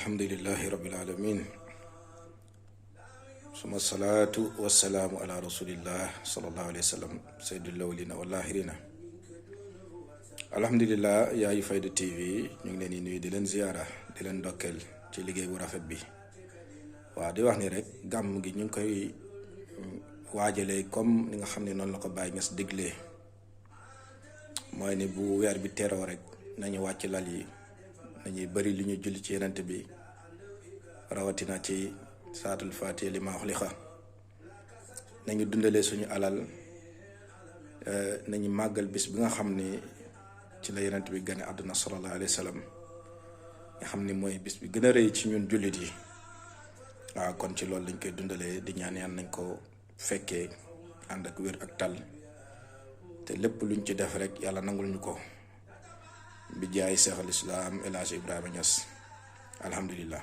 alhamdulillahi rabbil alamin suma salaatu wassalaamu ala rasulillah sallallahu alayhi wa sallam sayyidil awwalina wal aaxirina. alhamdulillah yaayu Fayda TV ñu ngi leen di nuyu di leen ziyaara di leen ndokkeel ci liggéey bu rafet bi. waaw di wax ni rek gàmm gi ñu ngi koy waajalee comme ni nga xam ne noonu la ko Baye Niass diglee, mooy ni bu weer bi teeroo rek nañu wàcc lal yi, nañuy bëri li ñu julli ci yenent bi, rawatina ci saatul faatiha li maa xuliqa, nañu dundalee suñu alal, nañu màggal bis bi nga xam ni ci la yenent bi gane àdduna sallallahu alayhi wa sallam, nga xam ni mooy bis bi gën a rëy ci ñun jullit yi. waaw kon ci loolu lañ koy dundalee di ñaan yàlla nañ ko fekkee ànd ak wér ak tal, te lépp luñ ci def rek yàlla nangul ñu ko bi jaay Seex al Islaam El Hadji Ibrahima Niass. alhamdulillah.